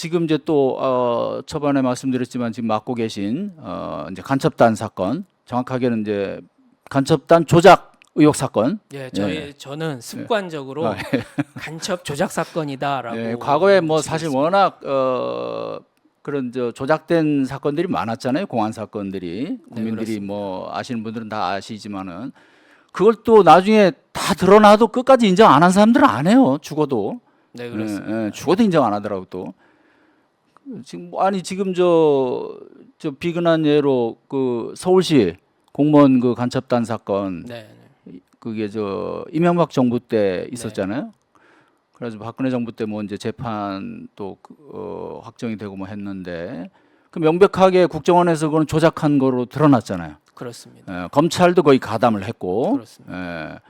지금 이제 또 초반에 말씀드렸지만 지금 맡고 계신 이제 간첩단 사건, 정확하게는 이제 간첩단 조작 의혹 사건. 예, 예. 저는 습관적으로 아, 간첩 조작 사건이다라고. 예, 과거에 뭐 지고 사실 있습니다. 워낙 그런 조작된 사건들이 많았잖아요. 공안 사건들이. 국민들이 그렇습니다. 뭐 아시는 분들은 다 아시지만은 그걸 또 나중에 다 드러나도 끝까지 인정 안 한 사람들은 안 해요. 죽어도. 네, 그렇습니다. 예, 죽어도 인정 안 하더라고 또. 지금 아니 지금 저 비근한 예로 그 서울시 공무원 그 간첩단 사건 네, 네. 그게 이명박 정부 때 있었잖아요. 그래서 박근혜 정부 때 뭐 이제 재판 또 확정이 되고 뭐 했는데 그 명백하게 국정원에서 그건 조작한 거로 드러났잖아요. 그렇습니다. 검찰도 거의 가담을 했고. 그렇습니다.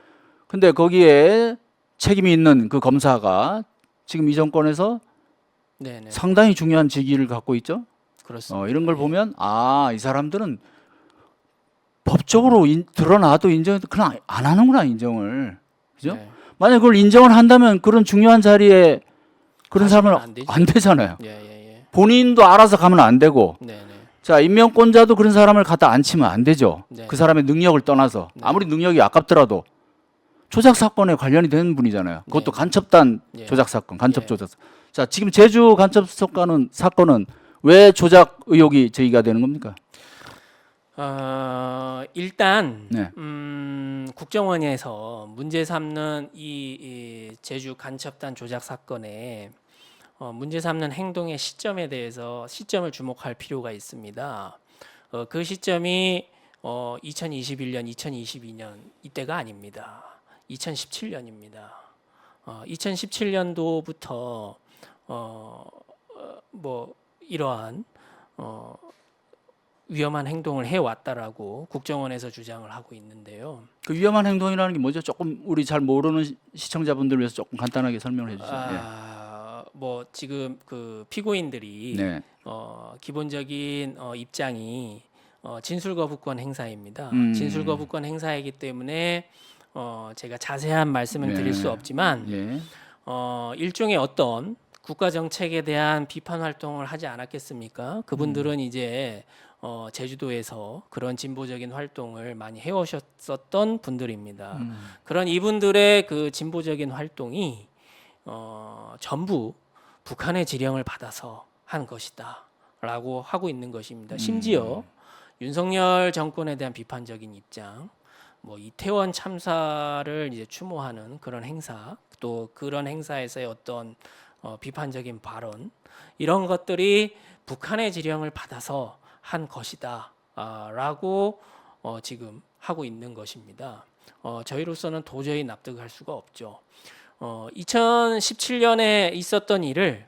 근데 거기에 책임이 있는 그 검사가 지금 이 정권에서 네, 네. 상당히 중요한 직위를 갖고 있죠. 그렇습니다. 이런 걸 예. 보면 이 사람들은 법적으로 드러나도 인정 그냥 안 하는구나 인정을. 그죠? 네. 만약 그걸 인정을 한다면 그런 중요한 자리에 그런 사람은 가시면 안 되죠. 안 되잖아요. 예, 예, 예. 본인도 알아서 가면 안 되고. 네, 네. 자, 임명권자도 그런 사람을 갖다 앉히면 안 되죠. 네. 그 사람의 능력을 떠나서 네. 아무리 능력이 아깝더라도 조작 사건에 관련이 되는 분이잖아요. 그것도 네. 간첩단 예. 조작 사건, 간첩 예. 조작. 사건. 지금 제주 간첩 사건은 왜 조작 의혹이 제기가 되는 겁니까? 일단 네. 국정원에서 문제 삼는 이 제주 간첩단 조작 사건에 문제 삼는 행동의 시점에 대해서 시점을 주목할 필요가 있습니다. 그 시점이 2021년, 2022년 이때가 아닙니다. 2017년입니다. 2017년도부터 뭐 이러한 위험한 행동을 해왔다라고 국정원에서 주장을 하고 있는데요. 그 위험한 행동이라는 게 뭐죠? 조금 우리 잘 모르는 시청자분들 위해서 조금 간단하게 설명을 해주세요. 뭐 지금 그 피고인들이 네. 기본적인 입장이 진술 거부권 행사입니다. 진술 거부권 행사이기 때문에 제가 자세한 말씀을 드릴 수 없지만 예. 일종의 어떤 국가 정책에 대한 비판 활동을 하지 않았겠습니까? 그분들은 이제 제주도에서 그런 진보적인 활동을 많이 해오셨었던 분들입니다. 그런 이분들의 그 진보적인 활동이 전부 북한의 지령을 받아서 한 것이다라고 하고 있는 것입니다. 심지어 윤석열 정권에 대한 비판적인 입장, 뭐 이태원 참사를 이제 추모하는 그런 행사, 또 그런 행사에서의 어떤 비판적인 발언, 이런 것들이 북한의 지령을 받아서 한 것이다라고 지금 하고 있는 것입니다. 저희로서는 도저히 납득할 수가 없죠. 2017년에 있었던 일을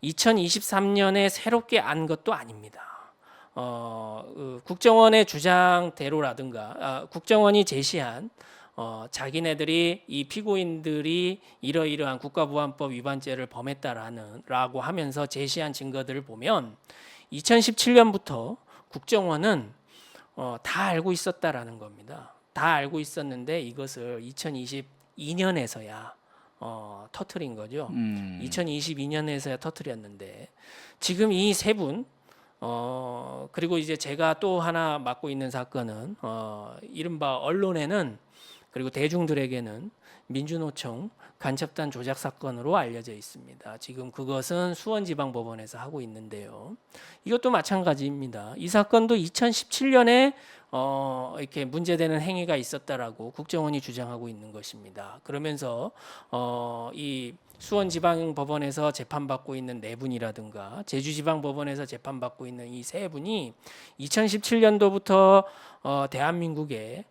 2023년에 새롭게 안 것도 아닙니다. 국정원의 주장대로라든가 국정원이 제시한 자기네들이 이 피고인들이 이러이러한 국가보안법 위반죄를 범했다라고 하면서 제시한 증거들을 보면 2017년부터 국정원은 다 알고 있었다라는 겁니다. 다 알고 있었는데 이것을 2022년에서야 터트린 거죠. 2022년에서야 터트렸는데 지금 이 세 분 그리고 이제 제가 또 하나 맡고 있는 사건은 이른바 언론에는 그리고 대중들에게는 민주노총 간첩단 조작 사건으로 알려져 있습니다. 지금 그것은 수원지방법원에서 하고 있는데요. 이것도 마찬가지입니다. 이 사건도 2017년에 이렇게 문제되는 행위가 있었다라고 국정원이 주장하고 있는 것입니다. 그러면서 이 수원지방법원에서 재판받고 있는 네 분이라든가 제주지방법원에서 재판받고 있는 이 세 분이 2017년도부터 대한민국에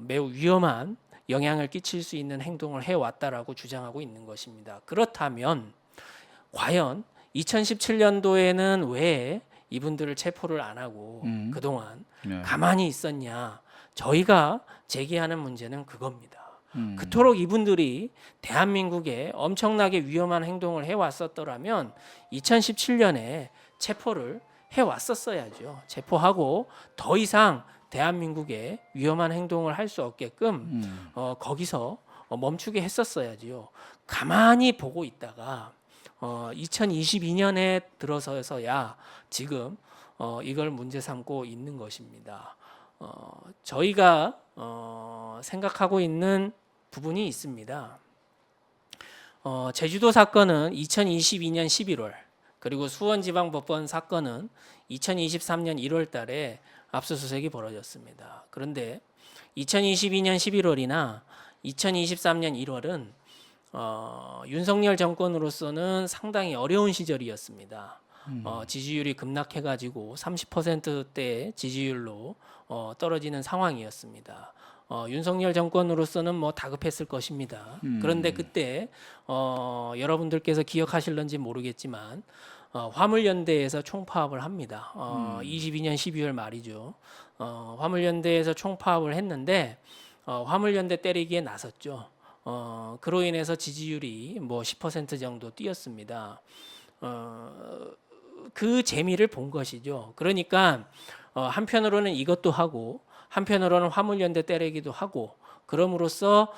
매우 위험한 영향을 끼칠 수 있는 행동을 해왔다라고 주장하고 있는 것입니다. 그렇다면 과연 2017년도에는 왜 이분들을 체포를 안 하고 그동안 가만히 있었냐? 저희가 제기하는 문제는 그겁니다. 그토록 이분들이 대한민국에 엄청나게 위험한 행동을 해왔었더라면 2017년에 체포를 해왔었어야죠. 체포하고 더 이상 대한민국에 위험한 행동을 할 수 없게끔 거기서 멈추게 했었어야지요. 가만히 보고 있다가 2022년에 들어서서야 지금 이걸 문제 삼고 있는 것입니다. 저희가 생각하고 있는 부분이 있습니다. 제주도 사건은 2022년 11월 그리고 수원지방법원 사건은 2023년 1월 달에 압수수색이 벌어졌습니다. 그런데 2022년 11월이나 2023년 1월은 윤석열 정권으로서는 상당히 어려운 시절이었습니다. 지지율이 급락해가지고 30%대 지지율로 떨어지는 상황이었습니다. 윤석열 정권으로서는 뭐 다급했을 것입니다. 그런데 그때 여러분들께서 기억하실런지 모르겠지만 화물연대에서 총파업을 합니다. 22년 12월 말이죠. 화물연대에서 총파업을 했는데 화물연대 때리기에 나섰죠. 그로 인해서 지지율이 뭐 10% 정도 뛰었습니다. 그 재미를 본 것이죠. 그러니까 한편으로는 이것도 하고 한편으로는 화물연대 때리기도 하고 그럼으로써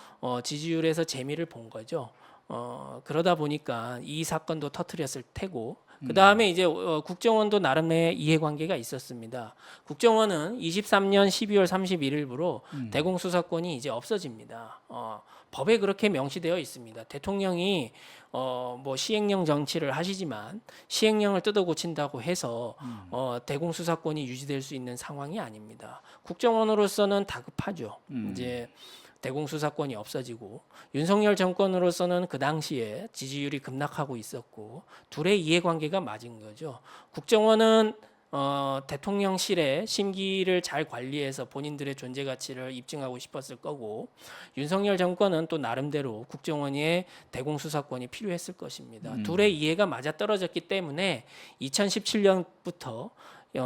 지지율에서 재미를 본 거죠. 그러다 보니까 이 사건도 터뜨렸을 테고 그 다음에 이제 국정원도 나름의 이해관계가 있었습니다. 국정원은 23년 12월 31일부로 대공수사권이 이제 없어집니다. 법에 그렇게 명시되어 있습니다. 대통령이 뭐 시행령 정치를 하시지만 시행령을 뜯어 고친다고 해서 대공수사권이 유지될 수 있는 상황이 아닙니다. 국정원으로서는 다급하죠. 이제 대공수사권이 없어지고 윤석열 정권으로서는 그 당시에 지지율이 급락하고 있었고 둘의 이해관계가 맞은 거죠. 국정원은 대통령실의 심기를 잘 관리해서 본인들의 존재 가치를 입증하고 싶었을 거고 윤석열 정권은 또 나름대로 국정원의 대공수사권이 필요했을 것입니다. 둘의 이해가 맞아떨어졌기 때문에 2017년부터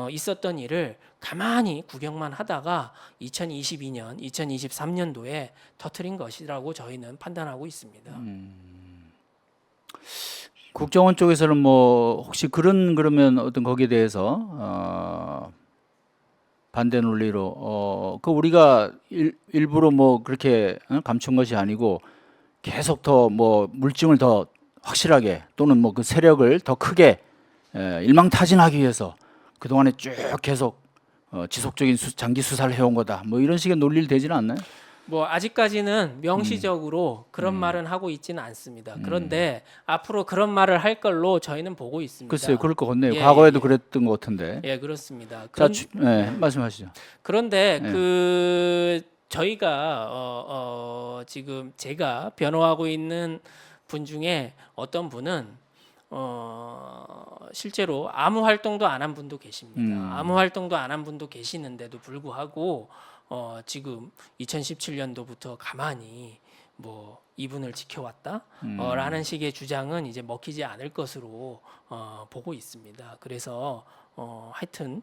있었던 일을 가만히 구경만 하다가 2022년, 2023년도에 터트린 것이라고 저희는 판단하고 있습니다. 국정원 쪽에서는 뭐 혹시 그러면 어떤 거기에 대해서 반대 논리로 그 우리가 일부러 뭐 그렇게 감춘 것이 아니고 계속 더 뭐 물증을 더 확실하게 또는 뭐 그 세력을 더 크게 일망타진하기 위해서 그 동안에 쭉 계속 지속적인 장기 수사를 해온 거다. 뭐 이런 식의 논리를 대지는 않나요? 뭐 아직까지는 명시적으로 그런 말은 하고 있지는 않습니다. 그런데 앞으로 그런 말을 할 걸로 저희는 보고 있습니다. 글쎄요, 그럴 것 같네요. 예, 과거에도 예. 그랬던 것 같은데. 예, 그렇습니다. 자, 말씀하시죠. 그런데 예. 그 저희가 지금 제가 변호하고 있는 분 중에 어떤 분은 실제로 아무 활동도 안 한 분도 계십니다. 아무 활동도 안 한 분도 계시는데도 불구하고 지금 2017년도부터 가만히 뭐 이분을 지켜왔다 라는 식의 주장은 이제 먹히지 않을 것으로 보고 있습니다. 그래서 하여튼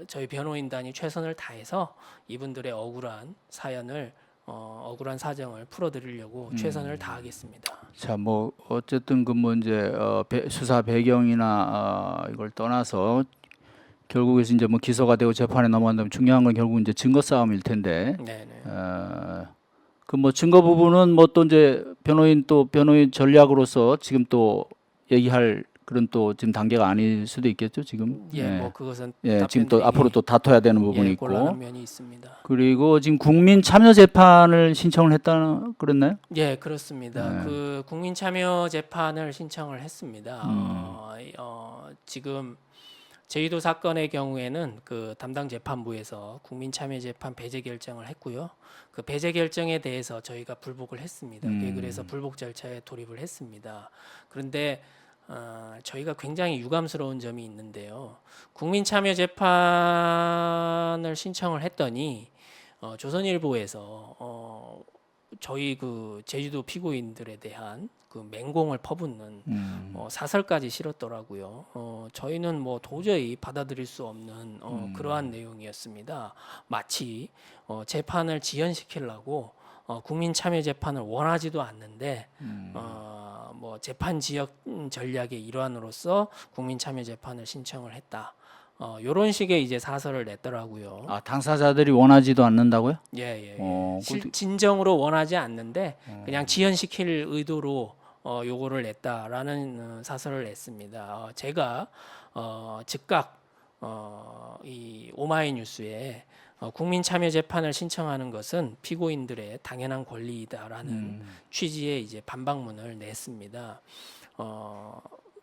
저희 변호인단이 최선을 다해서 이분들의 억울한 사연을 억울한 사정을 풀어드리려고 최선을 다하겠습니다. 자, 뭐 어쨌든 그 뭐 이제 수사 배경이나 이걸 떠나서 결국에서 이제 뭐 기소가 되고 재판에 넘어간다면 중요한 건 결국 이제 증거 싸움일 텐데. 네네. 그 뭐 증거 부분은 뭐 또 이제 변호인 전략으로서 지금 또 얘기할 그런 또 지금 단계가 아닐 수도 있겠죠 지금. 예, 뭐 그것은 지금 또 앞으로 또 다퉈야 되는 부분이 있고. 곤란한 면이 있습니다. 그리고 지금 국민 참여 재판을 신청을 했다 그랬나요? 예, 그렇습니다. 그 국민 참여 재판을 신청을 했습니다. 지금 제주도 사건의 경우에는 그 담당 재판부에서 국민 참여 재판 배제 결정을 했고요. 그 배제 결정에 대해서 저희가 불복을 했습니다. 그래서 불복 절차에 돌입을 했습니다. 그런데 저희가 굉장히 유감스러운 점이 있는데요. 국민 참여 재판을 신청을 했더니 조선일보에서 저희 그 제주도 피고인들에 대한 그 맹공을 퍼붓는 사설까지 실었더라고요. 저희는 뭐 도저히 받아들일 수 없는 그러한 내용이었습니다. 마치 재판을 지연시키려고 국민 참여 재판을 원하지도 않는데 뭐 재판 지역 전략의 일환으로서 국민 참여 재판을 신청을 했다. 요런 식의 이제 사설을 냈더라고요. 아, 당사자들이 원하지도 않는다고요? 예. 어, 진정으로 원하지 않는데 그냥 지연시킬 의도로 요거를 냈다라는 사설을 냈습니다. 제가 즉각 이 오마이뉴스에 국민참여재판을 신청하는 것은 피고인들의 당연한 권리이다라는 취지의 이제 반박문을 냈습니다.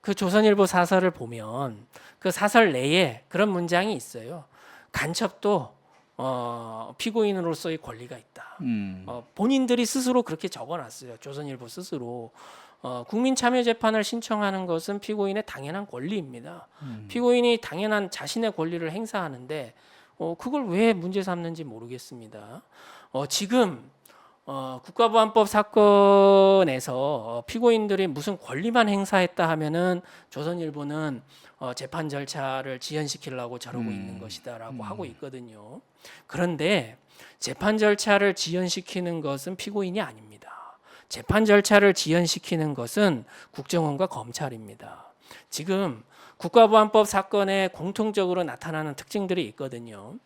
그 조선일보 사설을 보면 그 사설 내에 그런 문장이 있어요. 간첩도 피고인으로서의 권리가 있다. 본인들이 스스로 그렇게 적어놨어요. 조선일보 스스로. 국민참여재판을 신청하는 것은 피고인의 당연한 권리입니다. 피고인이 당연한 자신의 권리를 행사하는데 그걸 왜 문제 삼는지 모르겠습니다. 지금 국가보안법 사건에서 피고인들이 무슨 권리만 행사했다 하면은 조선일보는 재판 절차를 지연시키려고 저러고 있는 것이다라고 하고 있거든요. 그런데 재판 절차를 지연시키는 것은 피고인이 아닙니다. 재판 절차를 지연시키는 것은 국정원과 검찰입니다. 지금 국가보안법 사건에 공통적으로 나타나는 특징들이 있거든요.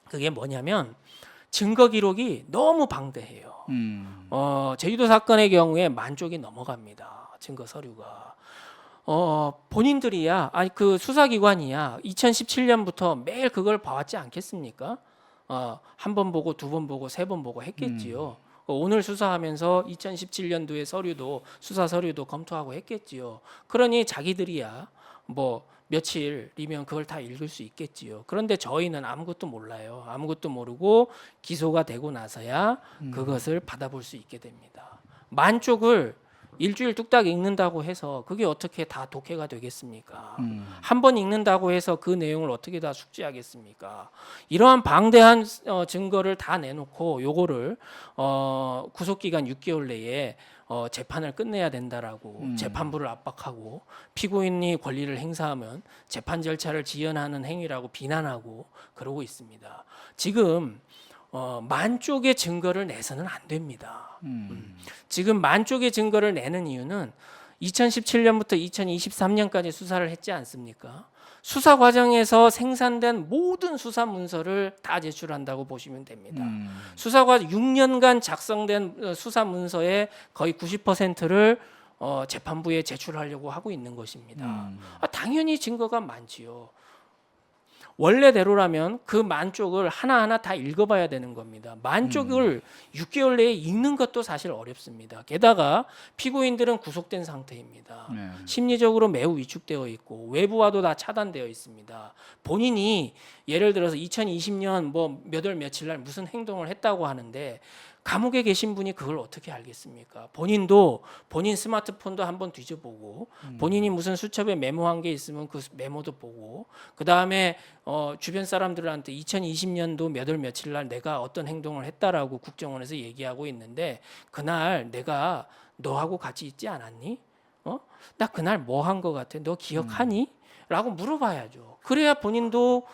그게 뭐냐면 증거 기록이 너무 방대해요. 제주도 사건의 경우에 10,000쪽이 넘어갑니다. 증거 서류가. 본인들이야, 아니 그 수사기관이야 2017년부터 매일 그걸 봐왔지 않겠습니까? 한 번 보고 두 번 보고 세 번 보고 했겠지요. 오늘 수사하면서 2017년도의 서류도 수사 서류도 검토하고 했겠지요. 그러니 자기들이야 뭐 며칠이면 그걸 다 읽을 수 있겠지요. 그런데 저희는 아무것도 몰라요. 아무것도 모르고 기소가 되고 나서야 그것을 받아볼 수 있게 됩니다. 10,000쪽을 일주일 뚝딱 읽는다고 해서 그게 어떻게 다 독해가 되겠습니까? 한 번 읽는다고 해서 그 내용을 어떻게 다 숙지하겠습니까? 이러한 방대한 증거를 다 내놓고 요거를 구속기간 6개월 내에 재판을 끝내야 된다라고 재판부를 압박하고 피고인이 권리를 행사하면 재판 절차를 지연하는 행위라고 비난하고 그러고 있습니다. 지금 10,000쪽의 증거를 내서는 안 됩니다. 지금 10,000쪽의 증거를 내는 이유는 2017년부터 2023년까지 수사를 했지 않습니까? 수사 과정에서 생산된 모든 수사 문서를 다 제출한다고 보시면 됩니다. 수사과 6년간 작성된 수사 문서의 거의 90%를 재판부에 제출하려고 하고 있는 것입니다. 당연히 증거가 많지요. 원래대로라면 그 10,000쪽을 하나하나 다 읽어봐야 되는 겁니다. 10,000쪽을 6개월 내에 읽는 것도 사실 어렵습니다. 게다가 피고인들은 구속된 상태입니다. 심리적으로 매우 위축되어 있고 외부와도 다 차단되어 있습니다. 본인이 예를 들어서 2020년 뭐 몇 월 며칠 날 무슨 행동을 했다고 하는데 감옥에 계신 분이 그걸 어떻게 알겠습니까? 본인도 본인 스마트폰도 한번 뒤져보고 본인이 무슨 수첩에 메모한 게 있으면 그 메모도 보고 그 다음에 주변 사람들한테 2020년도 몇 월 며칠 날 내가 어떤 행동을 했다라고 국정원에서 얘기하고 있는데 그날 내가 너하고 같이 있지 않았니? 나 그날 뭐 한 거 같아? 너 기억하니? 라고 물어봐야죠. 그래야 본인도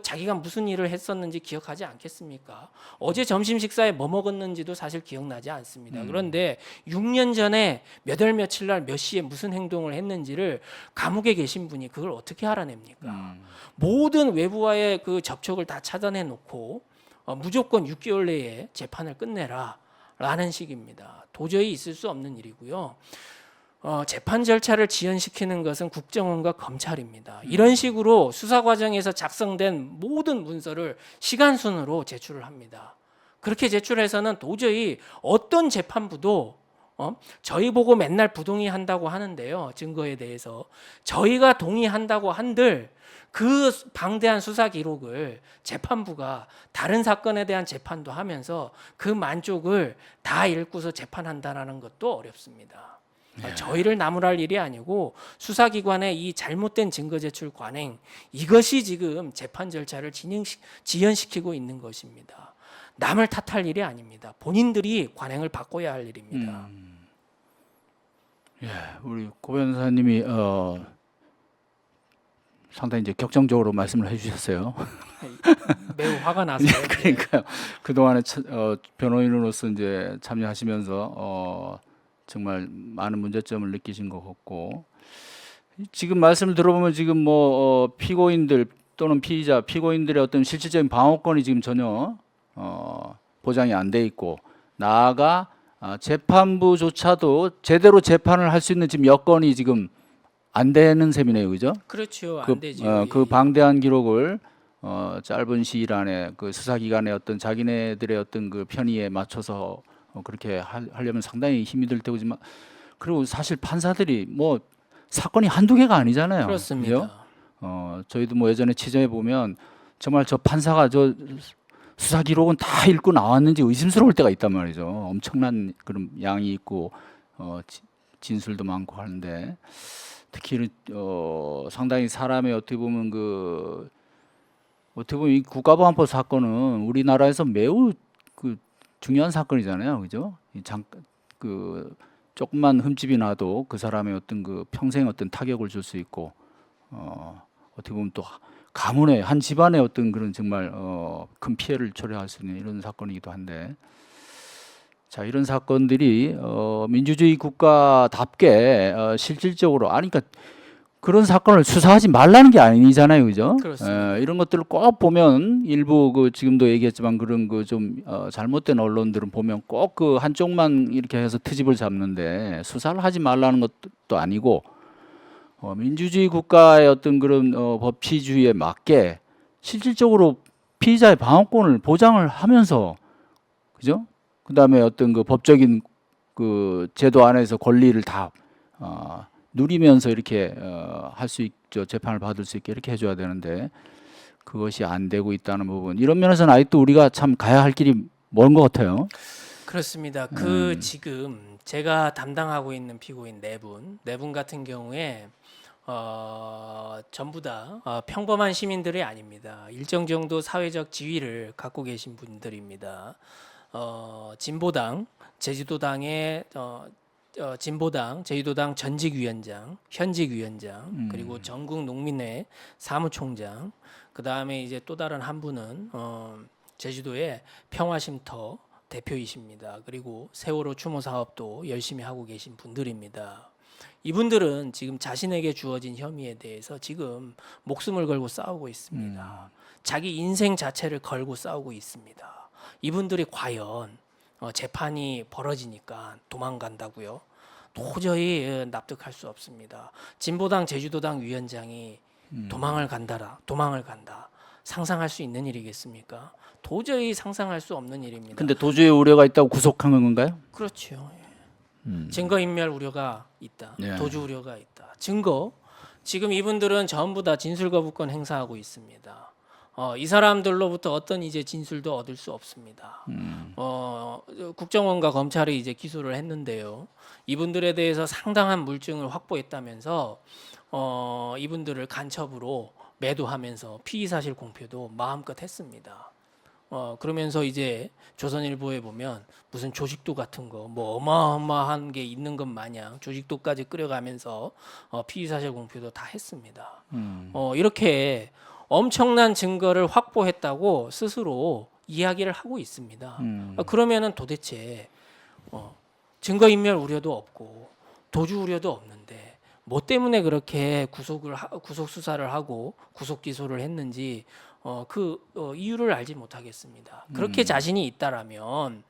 자기가 무슨 일을 했었는지 기억하지 않겠습니까? 어제 점심 식사에 뭐 먹었는지도 사실 기억나지 않습니다. 그런데 6년 전에 몇 월 며칠 날 몇 시에 무슨 행동을 했는지를 감옥에 계신 분이 그걸 어떻게 알아냅니까? 모든 외부와의 그 접촉을 다 차단해 놓고 무조건 6개월 내에 재판을 끝내라 라는 식입니다. 도저히 있을 수 없는 일이고요. 재판 절차를 지연시키는 것은 국정원과 검찰입니다. 이런 식으로 수사 과정에서 작성된 모든 문서를 시간 순으로 제출을 합니다. 그렇게 제출해서는 도저히 어떤 재판부도 저희 보고 맨날 부동의한다고 하는데요. 증거에 대해서 저희가 동의한다고 한들 그 방대한 수사 기록을 재판부가 다른 사건에 대한 재판도 하면서 그 10,000쪽을 다 읽고서 재판한다는 것도 어렵습니다. 저희를 나무랄 일이 아니고 수사기관의 이 잘못된 증거 제출 관행 이것이 지금 재판 절차를 지연시키고 있는 것입니다. 남을 탓할 일이 아닙니다. 본인들이 관행을 바꿔야 할 일입니다. 예, 우리 고 변호사님이 상당히 이제 격정적으로 말씀을 해주셨어요. 매우 화가 나서요. 그러니까요. 그 동안에 변호인으로서 이제 참여하시면서 정말 많은 문제점을 느끼신 것 같고 지금 말씀을 들어보면 지금 뭐 피고인들 또는 피의자, 피고인들의 어떤 실질적인 방어권이 지금 전혀 보장이 안 돼 있고 나아가 재판부조차도 제대로 재판을 할 수 있는 지금 여건이 지금 안 되는 셈이네요, 그죠? 그렇죠. 안 되죠. 예, 그 방대한 기록을 짧은 시일 안에 그 수사 기관의 어떤 자기네들의 어떤 그 편의에 맞춰서 그렇게 하려면 상당히 힘이 들 테고지만 그리고 사실 판사들이 뭐 사건이 한두 개가 아니잖아요. 그렇습니다. 그죠? 저희도 뭐 예전에 취재해 보면 정말 저 판사가 저 수사 기록은 다 읽고 나왔는지 의심스러울 때가 있단 말이죠. 엄청난 그런 양이 있고 진술도 많고 하는데 특히 상당히 사람의 어떻게 보면 이 국가보안법 사건은 우리나라에서 매우 그 중요한 사건이잖아요, 그죠? 그 조금만 흠집이 나도 그 사람의 어떤 그 평생 어떤 타격을 줄 수 있고 어떻게 보면 또 가문의 한 집안의 어떤 그런 정말 큰 피해를 초래할 수 있는 이런 사건이기도 한데 자 이런 사건들이 민주주의 국가답게 실질적으로 그러니까 그런 사건을 수사하지 말라는 게 아니잖아요, 그죠? 그렇습니다. 이런 것들을 꼭 보면 일부 그 지금도 얘기했지만 그런 그 좀 잘못된 언론들은 보면 꼭 그 한쪽만 이렇게 해서 트집을 잡는데 수사를 하지 말라는 것도 아니고 민주주의 국가의 어떤 그런 법치주의에 맞게 실질적으로 피의자의 방어권을 보장을 하면서 그죠? 그다음에 어떤 그 법적인 그 제도 안에서 권리를 다 누리면서 이렇게 할 수 있죠. 재판을 받을 수 있게 이렇게 해줘야 되는데 그것이 안 되고 있다는 부분. 이런 면에서는 아직도 우리가 참 가야 할 길이 먼 것 같아요. 그렇습니다. 지금 제가 담당하고 있는 피고인 네 분 같은 경우에 전부 다 평범한 시민들이 아닙니다. 일정 정도 사회적 지위를 갖고 계신 분들입니다. 진보당, 제주도당의 진보당, 제주도당 전직위원장, 현직위원장, 그리고 전국농민회 사무총장, 그 다음에 이제 또 다른 한 분은 제주도의 평화쉼터 대표이십니다. 그리고 세월호 추모 사업도 열심히 하고 계신 분들입니다. 이분들은 지금 자신에게 주어진 혐의에 대해서 지금 목숨을 걸고 싸우고 있습니다. 자기 인생 자체를 걸고 싸우고 있습니다. 이분들이 과연 재판이 벌어지니까 도망간다고요? 도저히 납득할 수 없습니다. 진보당 제주도당 위원장이 도망을 간다. 상상할 수 있는 일이겠습니까? 도저히 상상할 수 없는 일입니다. 근데 도주의 우려가 있다고 구속한 건가요? 그렇죠. 증거인멸 우려가 있다. 예. 도주 우려가 있다. 증거. 지금 이분들은 전부 다 진술거부권 행사하고 있습니다. 이 사람들로부터 어떤 이제 진술도 얻을 수 없습니다. 국정원과 검찰이 이제 기소를 했는데요. 이분들에 대해서 상당한 물증을 확보했다면서 이분들을 간첩으로 매도하면서 피의 사실 공표도 마음껏 했습니다. 그러면서 이제 조선일보에 보면 무슨 조직도 같은 거 뭐 어마어마한 게 있는 것 마냥 조직도까지 끌어가면서 피의 사실 공표도 다 했습니다. 이렇게 엄청난 증거를 확보했다고 스스로 이야기를 하고 있습니다. 그러면은 도대체 증거인멸 우려도 없고 도주 우려도 없는데 뭐 때문에 그렇게 구속 수사를 하고 구속 기소를 했는지 이유를 알지 못하겠습니다. 그렇게 자신이 있다라면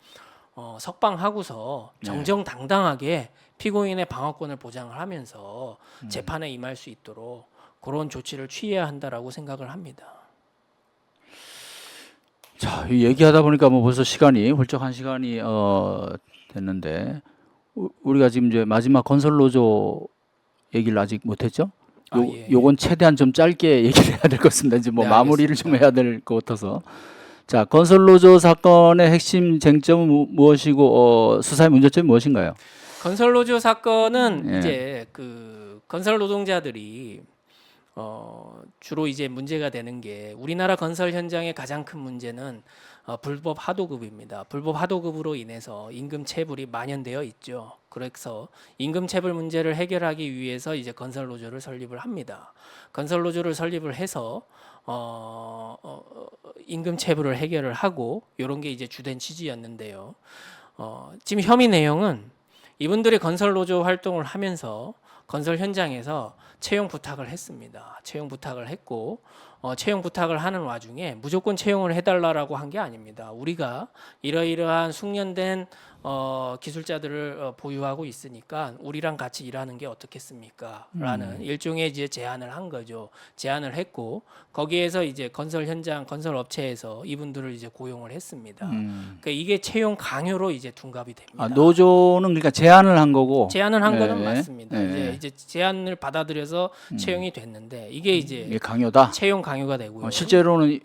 석방하고서 정정당당하게 피고인의 방어권을 보장을 하면서 재판에 임할 수 있도록 그런 조치를 취해야 한다라고 생각을 합니다. 자, 얘기하다 보니까 뭐 벌써 시간이 훌쩍 한 시간이 됐는데 우리가 지금 이제 마지막 건설 노조 얘기를 아직 못했죠? 요건 최대한 좀 짧게 얘기를 해야 될 것 같습니다. 이제 뭐 네, 마무리를 알겠습니다. 좀 해야 될 것 같아서. 자, 건설 노조 사건의 핵심 쟁점은 무엇이고 수사의 문제점이 무엇인가요? 건설 노조 사건은 예. 이제 그 건설 노동자들이 주로 이제 문제가 되는 게 우리나라 건설 현장의 가장 큰 문제는 불법 하도급입니다. 불법 하도급으로 인해서 임금 체불이 만연되어 있죠. 그래서 임금 체불 문제를 해결하기 위해서 이제 건설 노조를 설립을 합니다. 건설 노조를 설립을 해서 임금 체불을 해결을 하고 이런 게 이제 주된 취지였는데요. 지금 혐의 내용은 이분들이 건설 노조 활동을 하면서 건설 현장에서 채용 부탁을 했습니다. 채용 부탁을 했고 채용 부탁을 하는 와중에 무조건 채용을 해달라라고 한 게 아닙니다. 우리가 이러이러한 숙련된 기술자들을 보유하고 있으니까 우리랑 같이 일하는 게 어떻겠습니까? 라는 일종의 이제 제안을 한 거죠. 제안을 했고 거기에서 이제 건설 현장, 건설 업체에서 이분들을 이제 고용을 했습니다. 그러니까 이게 채용 강요로 이제 둔갑이 됩니다. 아, 노조는 그러니까 제안을 한 거고. 제안을 한 거는 예, 맞습니다. 예. 이제 제안을 받아들여서 채용이 됐는데 이게 이제 이게 강요다. 채용 강요가 되고요. 실제로는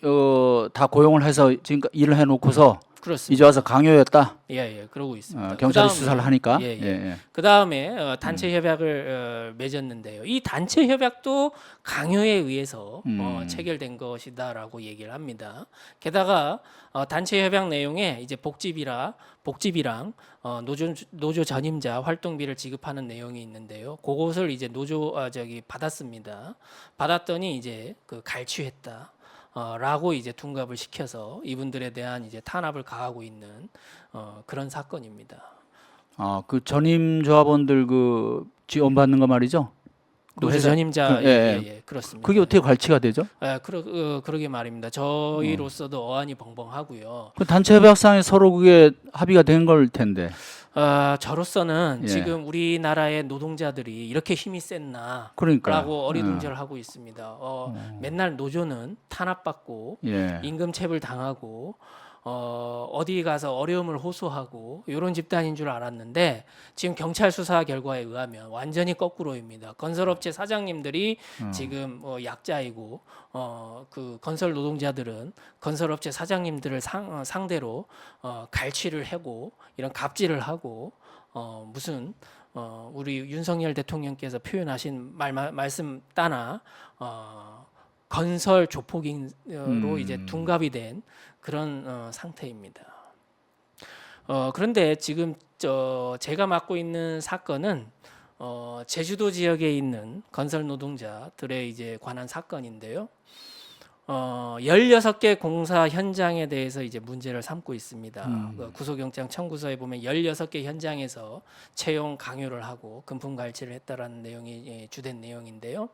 다 고용을 해서 지금 일을 해놓고서 그렇습니다. 이제 와서 강요였다. 예, 그러고 있습니다. 경찰이 그다음에- 수사를 하니까. 예. 그 다음에 단체 협약을 맺었는데요. 이 단체 협약도 강요에 의해서 체결된 것이다라고 얘기를 합니다. 게다가 단체 협약 내용에 이제 복지비랑 노조 전임자 활동비를 지급하는 내용이 있는데요. 그것을 이제 받았습니다. 받았더니 이제 그 갈취했다. 라고 이제 둔갑을 시켜서 이분들에 대한 이제 탄압을 가하고 있는 그런 사건입니다. 아, 그 전임 조합원들 그 지원 받는 거 말이죠? 그 노조 회사- 전임자 예. 그렇습니다. 그게 어떻게 관치가 되죠? 그러게 말입니다. 저희로서도 어안이 벙벙하고요. 그 단체 협약상에 서로 그게 합의가 된 걸 텐데. 저로서는 예. 지금 우리나라의 노동자들이 이렇게 힘이 셌나라고 그러니까. 어리둥절하고 있습니다. 맨날 노조는 탄압받고 예. 임금체불 당하고 어디 가서 어려움을 호소하고 이런 집단인 줄 알았는데 지금 경찰 수사 결과에 의하면 완전히 거꾸로입니다. 건설업체 사장님들이 지금 약자이고 그 건설 노동자들은 건설업체 사장님들을 상대로 갈취를 하고 이런 갑질을 하고 무슨 우리 윤석열 대통령께서 표현하신 말씀 따나 건설 조폭인으로 이제 둔갑이 된 그런 상태입니다. 그런데 지금 제가 맡고 있는 사건은 제주도 지역에 있는 건설 노동자들에 이제 관한 사건인데요. 16개 공사 현장에 대해서 이제 문제를 삼고 있습니다. 그 구속영장 청구서에 보면 16개 현장에서 채용 강요를 하고 금품 갈취를 했다라는 내용이 주된 내용인데요.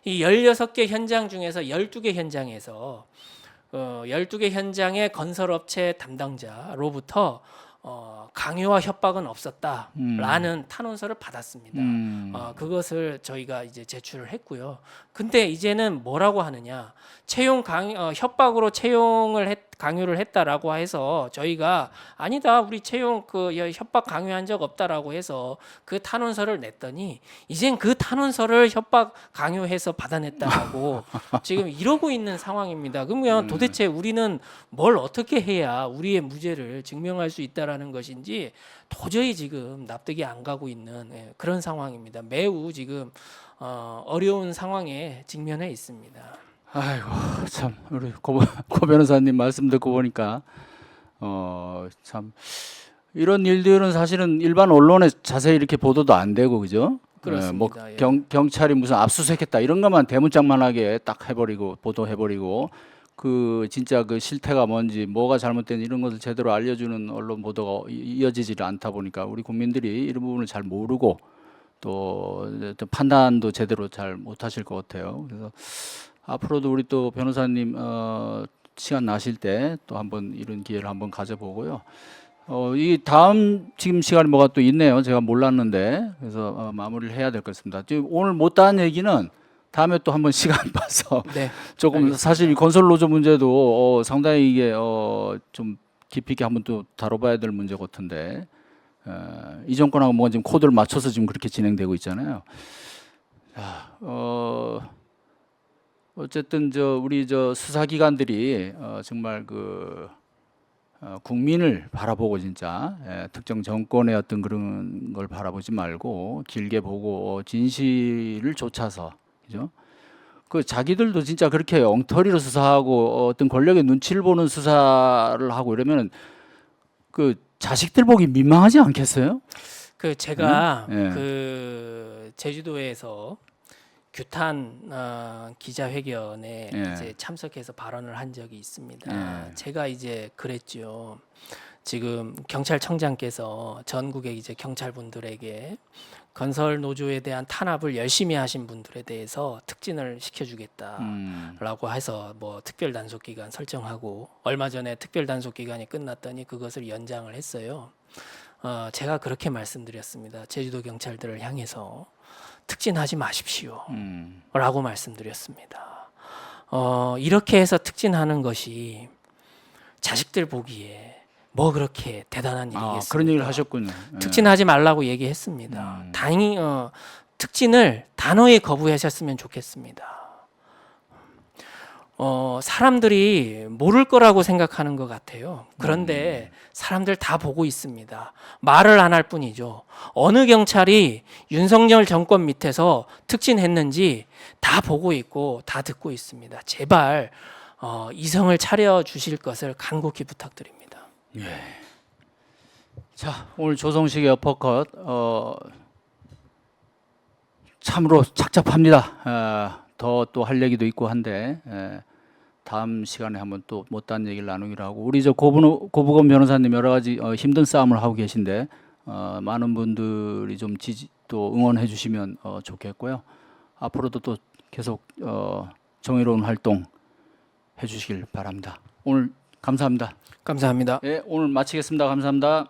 이 16개 현장 중에서 12개 현장에서 12개 현장의 건설업체 담당자로부터 강요와 협박은 없었다라는 탄원서를 받았습니다. 그것을 저희가 이제 제출을 했고요. 근데 이제는 뭐라고 하느냐? 협박으로 강요를 했다라고 해서 저희가 아니다, 우리 채용 협박 강요한 적 없다라고 해서 그 탄원서를 냈더니 이젠 그 탄원서를 협박 강요해서 받아냈다라고 지금 이러고 있는 상황입니다. 그러면 도대체 우리는 뭘 어떻게 해야 우리의 무죄를 증명할 수 있다라는 것인지 도저히 지금 납득이 안 가고 있는 그런 상황입니다. 매우 지금 어려운 상황에 직면해 있습니다. 아이고 참 우리 고 변호사님 말씀 듣고 보니까 참 이런 일들은 사실은 일반 언론에 자세히 이렇게 보도도 안 되고 그죠? 그렇습니다. 뭐 예. 경찰이 무슨 압수수색했다 이런 것만 대문짝만하게 딱 해버리고 보도해버리고 그 진짜 그 실태가 뭔지 뭐가 잘못된 이런 것을 제대로 알려주는 언론 보도가 이어지질 않다 보니까 우리 국민들이 이런 부분을 잘 모르고 또 판단도 제대로 잘 못하실 것 같아요. 그래서 앞으로도 우리 또 변호사님 시간 나실 때 또 한번 이런 기회를 한번 가져보고요. 이 다음 지금 시간에 뭐가 또 있네요. 제가 몰랐는데 그래서 마무리를 해야 될 것 같습니다. 지금 오늘 못다한 얘기는 다음에 또 한번 시간 봐서 네. 조금 알겠습니다. 사실 이 건설 노조 문제도 상당히 이게 좀 깊이 있게 한번 또 다뤄봐야 될 문제 같은데 이 정권하고 뭔가 지금 코드를 맞춰서 지금 그렇게 진행되고 있잖아요. 자, 어쨌든 우리 수사기관들이 정말 국민을 바라보고 진짜 특정 정권의 어떤 그런 걸 바라보지 말고 길게 보고 진실을 쫓아서 그죠? 그 자기들도 진짜 그렇게 엉터리로 수사하고 어떤 권력의 눈치를 보는 수사를 하고 이러면 그 자식들 보기 민망하지 않겠어요? 제가 네? 네. 그 제주도에서 규탄 기자회견에 예. 이제 참석해서 발언을 한 적이 있습니다. 예. 제가 이제 그랬죠. 지금 경찰청장께서 전국의 이제 경찰분들에게 건설 노조에 대한 탄압을 열심히 하신 분들에 대해서 특진을 시켜주겠다라고 해서 뭐 특별 단속 기간 설정하고 얼마 전에 특별 단속 기간이 끝났더니 그것을 연장을 했어요. 제가 그렇게 말씀드렸습니다. 제주도 경찰들을 향해서 특진하지 마십시오라고 말씀드렸습니다. 이렇게 해서 특진하는 것이 자식들 보기에 뭐 그렇게 대단한 일이겠습니까? 그런 얘기를 하셨군요. 예. 특진하지 말라고 얘기했습니다. 다행히 특진을 단호히 거부하셨으면 좋겠습니다. 사람들이 모를 거라고 생각하는 것 같아요. 그런데 사람들 다 보고 있습니다. 말을 안 할 뿐이죠. 어느 경찰이 윤석열 정권 밑에서 특진했는지 다 보고 있고 다 듣고 있습니다. 제발 이성을 차려 주실 것을 간곡히 부탁드립니다. 자, 오늘 조성식의 어퍼컷 참으로 착잡합니다. 더 또 할 얘기도 있고 한데 다음 시간에 한번 또 못다한 얘기를 나누기로 하고 우리 저 고부건 변호사님 여러 가지 힘든 싸움을 하고 계신데 많은 분들이 좀 지지 또 응원해 주시면 좋겠고요. 앞으로도 또 계속 정의로운 활동 해 주시길 바랍니다. 오늘 감사합니다. 감사합니다. 네, 오늘 마치겠습니다. 감사합니다.